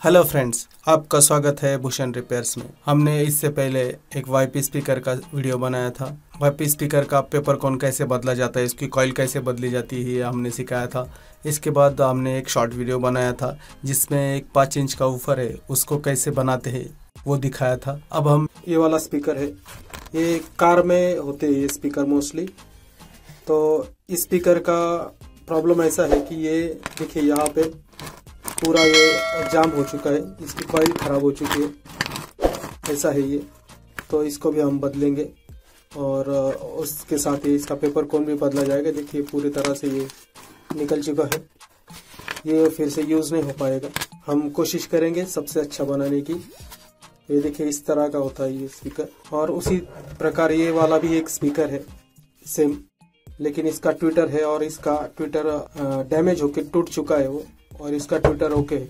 Hello friends, आपका स्वागत है भूषण रिपेयर्स में। हमने इससे पहले एक वाईपी स्पीकर का वीडियो बनाया था। वाईपी स्पीकर का पेपर कोन कैसे बदला जाता है, इसकी कॉइल कैसे बदली जाती है, ये हमने सिखाया था। इसके बाद हमने एक शॉर्ट वीडियो बनाया था जिसमें एक 5 इंच का ऊपर है, उसको कैसे बनाते हैं वो दिखाया था। अब हम ये वाला स्पीकर है, ये कार में होते हैं ये स्पीकर मोस्टली। तो इस स्पीकर का प्रॉब्लम ऐसा है कि ये देखिए यहाँ पे पूरा ये जाम हो चुका है, इसकी कॉइल खराब हो चुकी है, ऐसा है ये। तो इसको भी हम बदलेंगे और उसके साथ ही इसका पेपर कोन भी बदला जाएगा। देखिए पूरी तरह से ये निकल चुका है, ये फिर से यूज़ नहीं हो पाएगा। हम कोशिश करेंगे सबसे अच्छा बनाने की। ये देखिए इस तरह का होता है ये स्पीकर। और उसी प्रकार ये वाला भी एक स्पीकर है सेम, लेकिन इसका ट्विटर है और इसका ट्विटर डैमेज होके टूट चुका है वो, और इसका ट्विटर ओके है।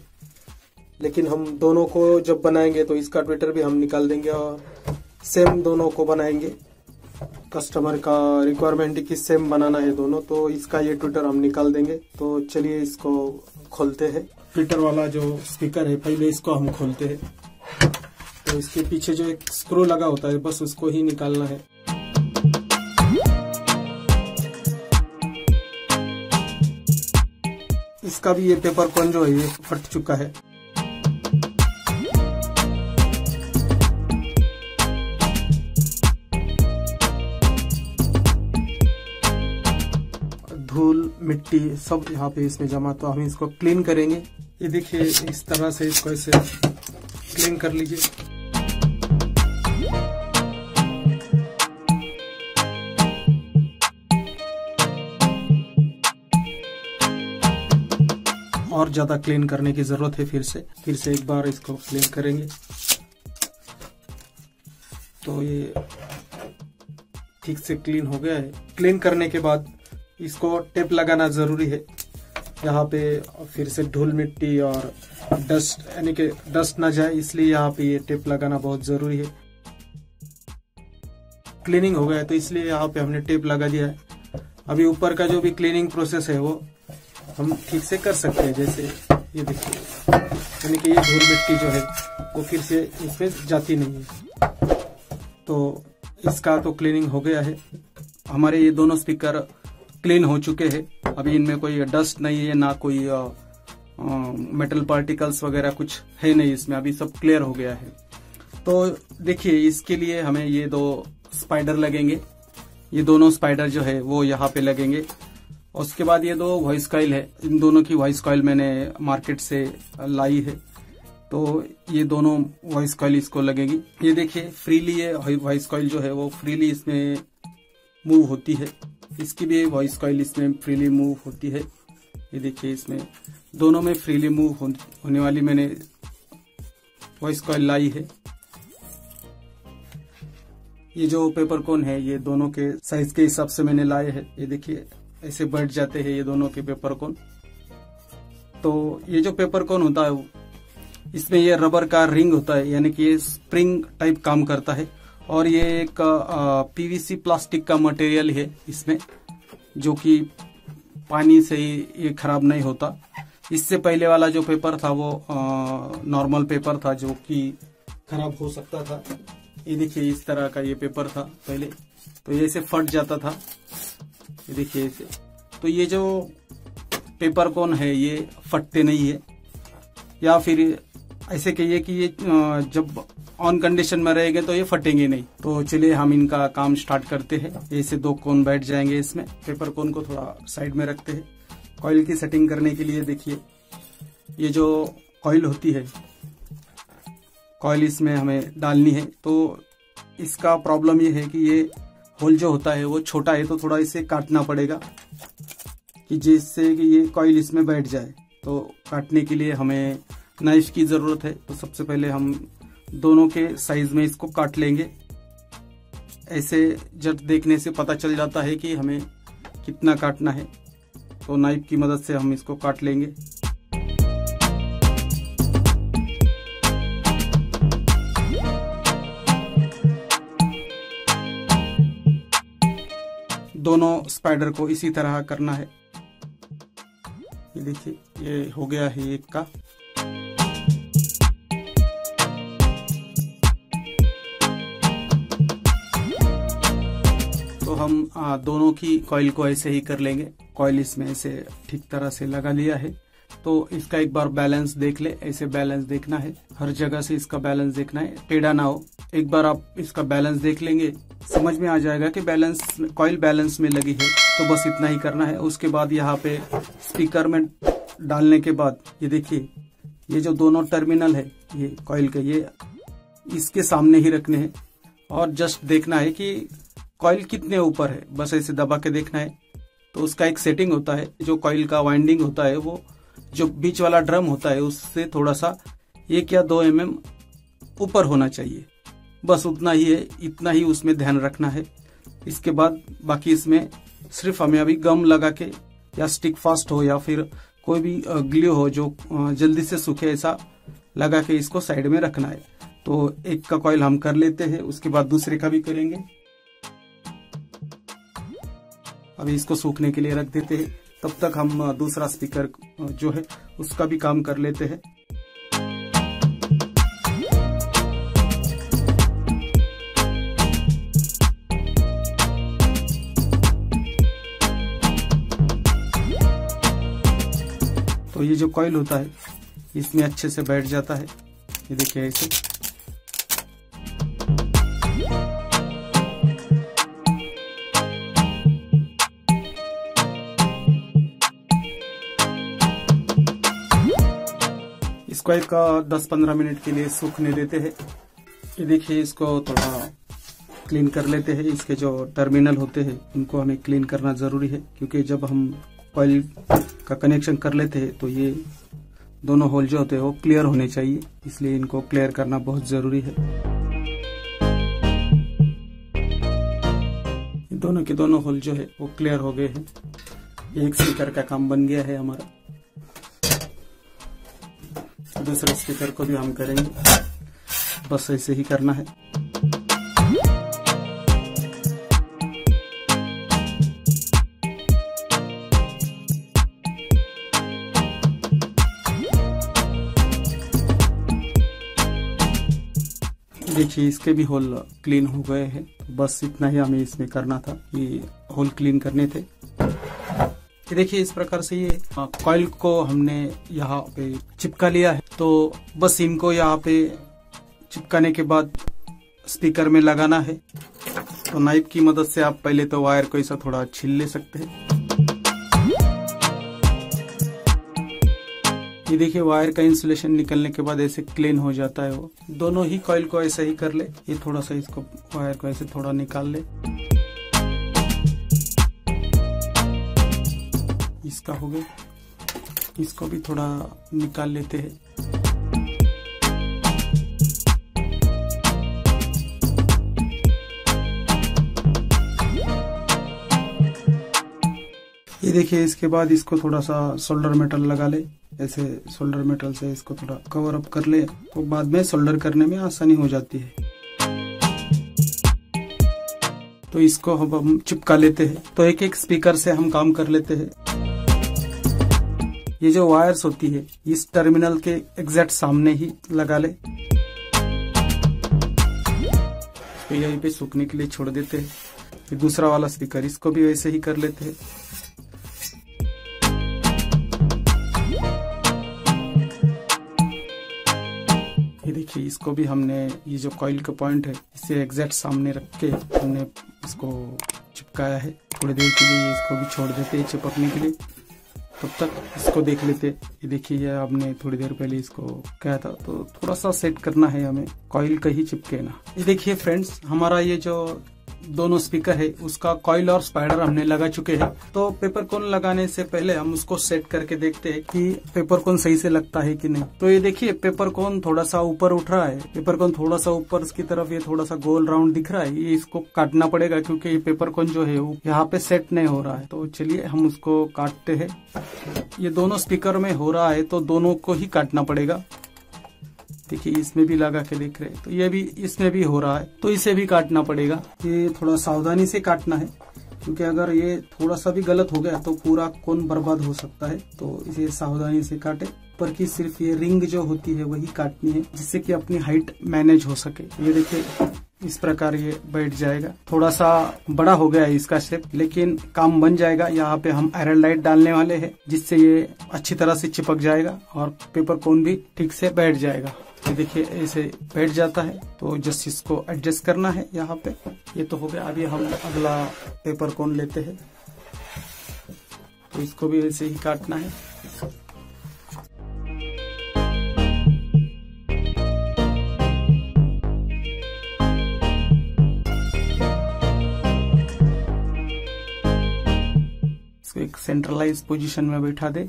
लेकिन हम दोनों को जब बनाएंगे तो इसका ट्विटर भी हम निकाल देंगे और सेम दोनों को बनाएंगे। कस्टमर का रिक्वायरमेंट है कि सेम बनाना है दोनों, तो इसका ये ट्विटर हम निकाल देंगे। तो चलिए इसको खोलते हैं। ट्विटर वाला जो स्पीकर है पहले इसको हम खोलते हैं। तो इसके पीछे जो एक स्क्रू लगा होता है बस उसको ही निकालना है। इसका भी ये पेपर कोन जो है ये फट चुका है। धूल मिट्टी सब यहाँ पे इसमें जमा, तो हम इसको क्लीन करेंगे। ये देखिए इस तरह से इसको ऐसे क्लीन कर लीजिए। और ज्यादा क्लीन करने की जरूरत है, फिर से एक बार इसको क्लीन करेंगे। तो ये ठीक से क्लीन हो गया है। क्लीन करने के बाद इसको टेप लगाना जरूरी है। यहाँ पे फिर से धूल मिट्टी और डस्ट यानी कि डस्ट ना जाए, इसलिए यहाँ पे ये टेप लगाना बहुत जरूरी है। क्लीनिंग हो गया है तो इसलिए यहाँ पे हमने टेप लगा दिया है। अभी ऊपर का जो भी क्लीनिंग प्रोसेस है वो हम ठीक से कर सकते हैं। जैसे ये देखिए, यानी कि ये धूल मिट्टी जो है वो फिर से इसमें जाती नहीं है। तो इसका तो क्लीनिंग हो गया है। हमारे ये दोनों स्पीकर क्लीन हो चुके हैं। अभी इनमें कोई डस्ट नहीं है, ना कोई मेटल पार्टिकल्स वगैरह कुछ है नहीं इसमें, अभी सब क्लियर हो गया है। तो देखिए इसके लिए हमें ये 2 स्पाइडर लगेंगे। ये दोनों स्पाइडर जो है वो यहाँ पे लगेंगे। उसके बाद ये 2 वॉइस कॉइल है, इन दोनों की वॉइस कॉइल मैंने मार्केट से लाई है। तो ये दोनों वॉइस कॉइल इसको लगेगी। ये देखिए फ्रीली ये वॉइस कॉइल जो है वो फ्रीली इसमें मूव होती है। इसकी भी वॉइस कॉइल इसमें फ्रीली मूव होती है। ये देखिए इसमें दोनों में फ्रीली मूव होने वाली मैंने वॉइस कॉइल लाई है। ये जो पेपर कोन है ये दोनों के साइज के हिसाब से मैंने लाए हैं। ये देखिए ऐसे बैठ जाते हैं ये दोनों के पेपर कोन। तो ये जो पेपर कोन होता है इसमें ये रबर का रिंग होता है, यानी कि ये स्प्रिंग टाइप काम करता है। और ये एक पीवीसी प्लास्टिक का मटेरियल है इसमें, जो कि पानी से ये खराब नहीं होता। इससे पहले वाला जो पेपर था वो नॉर्मल पेपर था जो कि खराब हो सकता था। ये देखिए इस तरह का ये पेपर था पहले, तो ये ऐसे फट जाता था। ये देखिए ऐसे। तो ये जो पेपर कोन है ये फटते नहीं है, या फिर ऐसे कहिए कि ये जब ऑन कंडीशन में रहेंगे तो ये फटेंगे नहीं। तो चलिए हम इनका काम स्टार्ट करते हैं। ऐसे 2 कोन बैठ जाएंगे इसमें। पेपर कोन को थोड़ा साइड में रखते हैं। कॉइल की सेटिंग करने के लिए देखिए ये जो कॉइल होती है, कॉइल इसमें हमें डालनी है। तो इसका प्रॉब्लम ये है कि ये होल जो होता है वो छोटा है, तो थोड़ा इसे काटना पड़ेगा कि जिससे कि ये कॉइल इसमें बैठ जाए। तो काटने के लिए हमें नाइफ की जरूरत है। तो सबसे पहले हम दोनों के साइज में इसको काट लेंगे। ऐसे जब देखने से पता चल जाता है कि हमें कितना काटना है, तो नाइफ की मदद से हम इसको काट लेंगे। दोनों स्पाइडर को इसी तरह करना है। ये देखिए ये हो गया है एक का। हम दोनों की कॉइल को ऐसे ही कर लेंगे। कॉइल इसमें ऐसे ठीक तरह से लगा लिया है, तो इसका एक बार बैलेंस देख ले। ऐसे बैलेंस देखना है, हर जगह से इसका बैलेंस देखना है, टेढ़ा ना हो। एक बार आप इसका बैलेंस देख लेंगे, समझ में आ जाएगा कि बैलेंस कॉइल बैलेंस में लगी है। तो बस इतना ही करना है। उसके बाद यहाँ पे स्पीकर में डालने के बाद ये देखिए, ये जो दोनों टर्मिनल है ये कॉइल के, ये इसके सामने ही रखने हैं और जस्ट देखना है कि कॉइल कितने ऊपर है। बस ऐसे दबा के देखना है। तो उसका एक सेटिंग होता है, जो कॉइल का वाइंडिंग होता है वो जो बीच वाला ड्रम होता है उससे थोड़ा सा 1 या 2 mm ऊपर होना चाहिए। बस उतना ही है, इतना ही उसमें ध्यान रखना है। इसके बाद बाकी इसमें सिर्फ हमें अभी गम लगा के या स्टिक फास्ट हो या फिर कोई भी ग्लू हो जो जल्दी से सूखे, ऐसा लगा के इसको साइड में रखना है। तो एक का कॉइल हम कर लेते हैं, उसके बाद दूसरे का भी करेंगे। अभी इसको सूखने के लिए रख देते हैं, तब तक हम दूसरा स्पीकर जो है उसका भी काम कर लेते हैं। तो ये जो कॉइल होता है इसमें अच्छे से बैठ जाता है, ये देखिए ऐसे। इसको एक 10-15 मिनट के लिए सूखने देते हैं। ये देखिए, इसको थोड़ा क्लीन कर लेते हैं। इसके जो टर्मिनल होते हैं उनको हमें क्लीन करना जरूरी है, क्योंकि जब हम कॉइल का कनेक्शन कर लेते हैं तो ये दोनों होल जो होते हैं वो क्लियर होने चाहिए, इसलिए इनको क्लियर करना बहुत जरूरी है। दोनों के दोनों होल जो है वो क्लियर हो गए हैं। एक स्पीकर का काम बन गया है हमारा। दूसरे स्पीकर को भी हम करेंगे, बस ऐसे ही करना है। देखिए, इसके भी होल क्लीन हो गए हैं। बस इतना ही हमें इसमें करना था, ये होल क्लीन करने थे। देखिए, इस प्रकार से ये कॉइल को हमने यहाँ पे चिपका लिया है। तो बस इनको यहाँ पे चिपकाने के बाद स्पीकर में लगाना है। तो नाइफ की मदद से आप पहले तो वायर को ऐसा थोड़ा छील ले सकते हैं। ये देखिए, वायर का इंसुलेशन निकलने के बाद ऐसे क्लीन हो जाता है वो। दोनों ही कॉइल को ऐसे ही कर ले। ये थोड़ा सा इसको वायर को ऐसे थोड़ा निकाल ले। इसका हो गया, इसको भी थोड़ा निकाल लेते हैं। ये देखिए, इसके बाद इसको थोड़ा सा सोल्डर मेटल लगा ले। ऐसे सोल्डर मेटल से इसको थोड़ा कवर अप कर ले, तो बाद में सोल्डर करने में आसानी हो जाती है। तो इसको हम चिपका लेते हैं। तो एक एक स्पीकर से हम काम कर लेते हैं। ये जो वायर्स होती है इस टर्मिनल के एग्जैक्ट सामने ही लगा ले। तो यहीं पे सूखने के लिए छोड़ देते हैं। फिर दूसरा वाला स्पीकर, इसको भी वैसे ही कर लेते हैं। ये देखिए, इसको भी हमने, ये जो कॉइल का पॉइंट है इसे एग्जैक्ट सामने रख के हमने इसको चिपकाया है। थोड़ी देर के लिए इसको भी छोड़ देते हैं चिपकने के लिए, तब तक इसको देख लेते। ये देखिए, ये आपने थोड़ी देर पहले इसको कहा था, तो थोड़ा सा सेट करना है हमें, कॉइल का ही चिपके ना। ये देखिए फ्रेंड्स, हमारा ये जो दोनों स्पीकर है उसका कॉइल और स्पाइडर हमने लगा चुके हैं। तो पेपर कोन लगाने से पहले हम उसको सेट करके देखते हैं कि पेपर कोन सही से लगता है कि नहीं। तो ये देखिए, पेपर कोन थोड़ा सा ऊपर उठ रहा है। पेपर कोन थोड़ा सा ऊपर की तरफ, ये थोड़ा सा गोल राउंड दिख रहा है। ये इसको काटना पड़ेगा, क्योंकि ये पेपर कोन जो है वो यहाँ पे सेट नहीं हो रहा है। तो चलिए हम उसको काटते हैं। ये दोनों स्पीकर में हो रहा है तो दोनों को ही काटना पड़ेगा। देखिए, इसमें भी लगा के देख रहे हैं, तो ये भी इसमें भी हो रहा है, तो इसे भी काटना पड़ेगा। ये थोड़ा सावधानी से काटना है, क्योंकि अगर ये थोड़ा सा भी गलत हो गया तो पूरा कोन बर्बाद हो सकता है। तो इसे सावधानी से काटे। ऊपर की सिर्फ ये रिंग जो होती है वही काटनी है, जिससे कि अपनी हाइट मैनेज हो सके। ये देखिए, इस प्रकार ये बैठ जाएगा। थोड़ा सा बड़ा हो गया है इसका शेप, लेकिन काम बन जाएगा। यहाँ पे हम आयरन लाइट डालने वाले हैं, जिससे ये अच्छी तरह से चिपक जाएगा और पेपर कोन भी ठीक से बैठ जाएगा। ये देखिए ऐसे बैठ जाता है। तो जस्ट इसको एडजस्ट करना है यहाँ पे। ये तो हो गया। अभी हम अगला पेपर कोन लेते हैं, तो इसको भी ऐसे ही काटना है। इसको एक सेंट्रलाइज पोजीशन में बैठा दे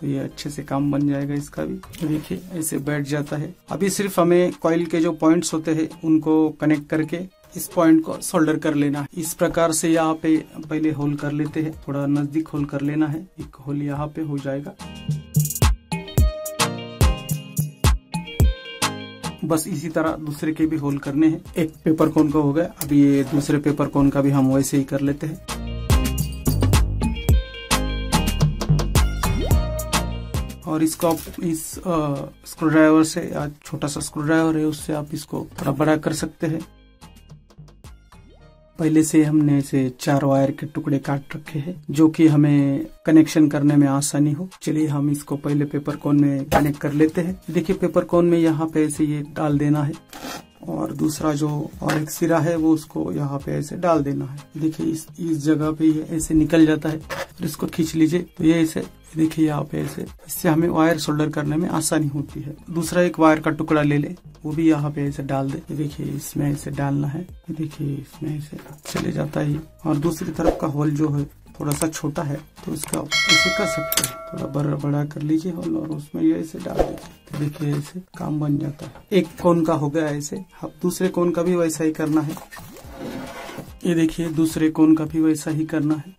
तो ये अच्छे से काम बन जाएगा इसका भी। देखिए ऐसे बैठ जाता है। अभी सिर्फ हमें कॉइल के जो पॉइंट्स होते हैं उनको कनेक्ट करके इस पॉइंट को सोल्डर कर लेना है। इस प्रकार से यहाँ पे पहले होल कर लेते हैं। थोड़ा नजदीक होल कर लेना है। एक होल यहाँ पे हो जाएगा। बस इसी तरह दूसरे के भी होल करने हैं। एक पेपर कोन का हो गया। अभी ये दूसरे पेपर कोन का भी हम वैसे ही कर लेते हैं। और इसको आप इस स्क्रू ड्राइवर से, या छोटा सा स्क्रू ड्राइवर है उससे आप इसको थोड़ा बड़ा कर सकते हैं। पहले से हमने इसे 4 वायर के टुकड़े काट रखे हैं, जो कि हमें कनेक्शन करने में आसानी हो। चलिए हम इसको पहले पेपर कोन में कनेक्ट कर लेते हैं। देखिए पेपर कोन में यहाँ पे ऐसे ये डाल देना है, और दूसरा जो और एक सिरा है वो उसको यहाँ पे ऐसे डाल देना है। देखिए इस जगह पे ये ऐसे निकल जाता है। और इसको खींच लीजिए तो ये ऐसे, देखिए यहाँ पे ऐसे, इससे हमें वायर सोल्डर करने में आसानी होती है। दूसरा एक वायर का टुकड़ा ले ले, वो भी यहाँ पे ऐसे डाल दे। देखिए इसमें ऐसे डालना है। देखिए इसमें ऐसे चले जाता है। और दूसरी तरफ का होल जो है थोड़ा सा छोटा है, तो इसका ऐसे कर सकते हैं। थोड़ा बड़ा कर लीजिए होल और उसमें ये ऐसे डाल दीजिए। तो देखिए ऐसे काम बन जाता है। एक कोन का हो गया ऐसे। अब दूसरे कोन का भी वैसा ही करना है। ये देखिए दूसरे कोन का भी वैसा ही करना है।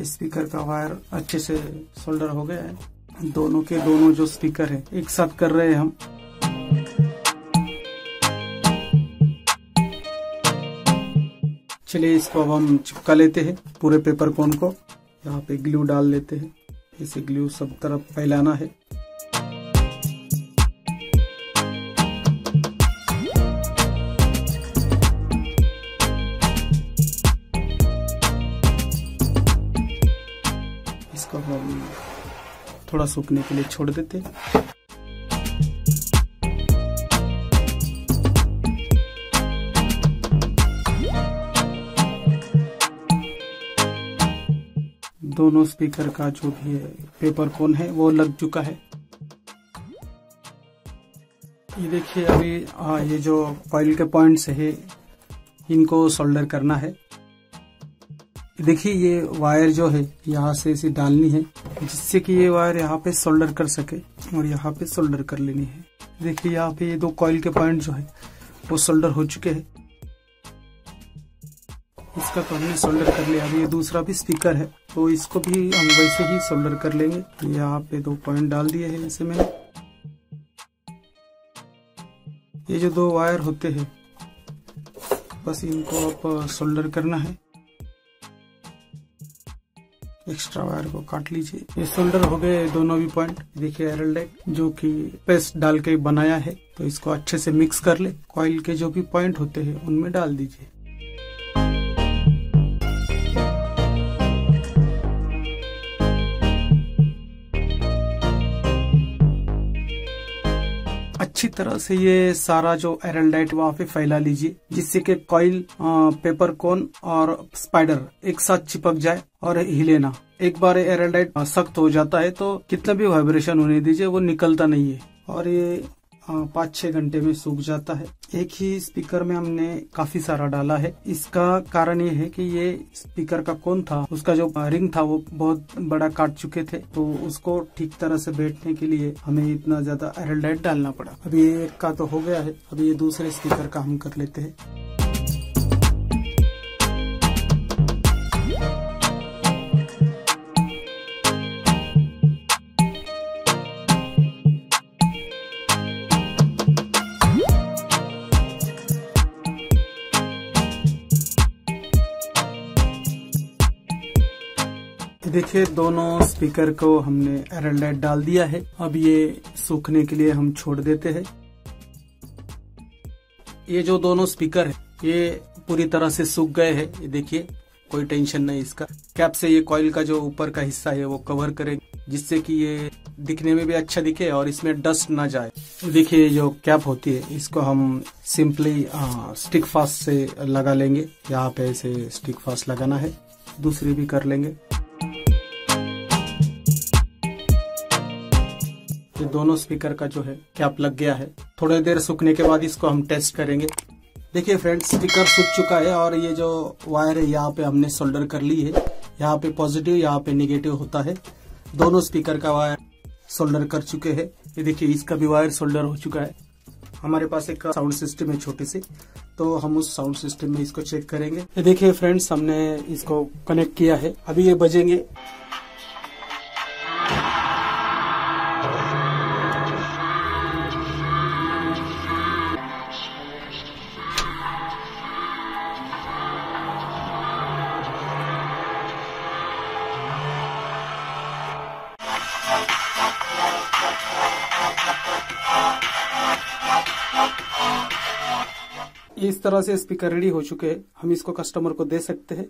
स्पीकर का वायर अच्छे से सोल्डर हो गया है। दोनों के दोनों जो स्पीकर है एक साथ कर रहे हैं हम। चलिए इसको अब हम चिपका लेते हैं पूरे पेपर कोन को। यहाँ पे ग्लू डाल लेते हैं। इसे ग्लू सब तरफ फैलाना है। इसको हम थोड़ा सूखने के लिए छोड़ देते हैं। दोनों स्पीकर का जो भी है पेपर कोन है वो लग चुका है। ये देखिए अभी ये जो कॉइल के पॉइंट्स है इनको सोल्डर करना है। देखिए ये वायर जो है यहाँ से इसे डालनी है, जिससे कि ये वायर यहाँ पे सोल्डर कर सके, और यहाँ पे सोल्डर कर लेनी है। देखिए यहाँ पे ये 2 कॉइल के पॉइंट जो है वो सोल्डर हो चुके हैं। इसका तो हमने सोल्डर कर लिया। अभी ये दूसरा भी स्पीकर है तो इसको भी हम वैसे ही सोल्डर कर लेंगे। यहाँ पे 2 पॉइंट डाल दिए हैं जैसे मैंने। ये जो 2 वायर होते हैं बस इनको आप सोल्डर करना है। एक्स्ट्रा वायर को काट लीजिए। ये सोल्डर हो गए दोनों भी पॉइंट। देखिए आयरन लाइट जो कि पेस्ट डाल के बनाया है, तो इसको अच्छे से मिक्स कर ले। कॉइल के जो भी पॉइंट होते हैं उनमें डाल दीजिए। अच्छी तरह से ये सारा जो आयरन लाइट वहाँ पे फैला लीजिए, जिससे कि कॉइल, पेपर कोन और स्पाइडर एक साथ चिपक जाए और हिले ना। एक बार आयरन लाइट सख्त हो जाता है तो कितना भी वाइब्रेशन होने दीजिए, वो निकलता नहीं है और ये 5-6 घंटे में सूख जाता है। एक ही स्पीकर में हमने काफी सारा डाला है। इसका कारण ये है कि ये स्पीकर का कोन था, उसका जो रिंग था वो बहुत बड़ा काट चुके थे, तो उसको ठीक तरह से बैठने के लिए हमें इतना ज्यादा आयरन लाइट डालना पड़ा। अभी ये एक का तो हो गया है। अभी ये दूसरे स्पीकर का हम कर लेते हैं। देखिए दोनों स्पीकर को हमने एरर लाइट डाल दिया है। अब ये सूखने के लिए हम छोड़ देते हैं। ये जो दोनों स्पीकर है ये पूरी तरह से सूख गए हैं। ये देखिए कोई टेंशन नहीं इसका। कैप से ये कॉइल का जो ऊपर का हिस्सा है वो कवर करेगा, जिससे कि ये दिखने में भी अच्छा दिखे और इसमें डस्ट ना जाए। देखिए जो कैप होती है इसको हम सिंपली स्टिक फास्ट से लगा लेंगे। यहाँ पे ऐसे स्टिक फास्ट लगाना है, दूसरी भी कर लेंगे। ये दोनों स्पीकर का जो है कैप लग गया है। थोड़ी देर सूखने के बाद इसको हम टेस्ट करेंगे। देखिए फ्रेंड्स, स्पीकर सूख चुका है और ये जो वायर है यहाँ पे हमने सोल्डर कर ली है। यहाँ पे पॉजिटिव, यहाँ पे नेगेटिव होता है। दोनों स्पीकर का वायर सोल्डर कर चुके हैं। ये देखिए इसका भी वायर सोल्डर हो चुका है। हमारे पास एक साउंड सिस्टम है छोटी सी, तो हम उस साउंड सिस्टम में इसको चेक करेंगे। ये देखिए फ्रेंड्स, हमने इसको कनेक्ट किया है। अभी ये बजेंगे। इस तरह से स्पीकर रेडी हो चुके हैं। हम इसको कस्टमर को दे सकते हैं।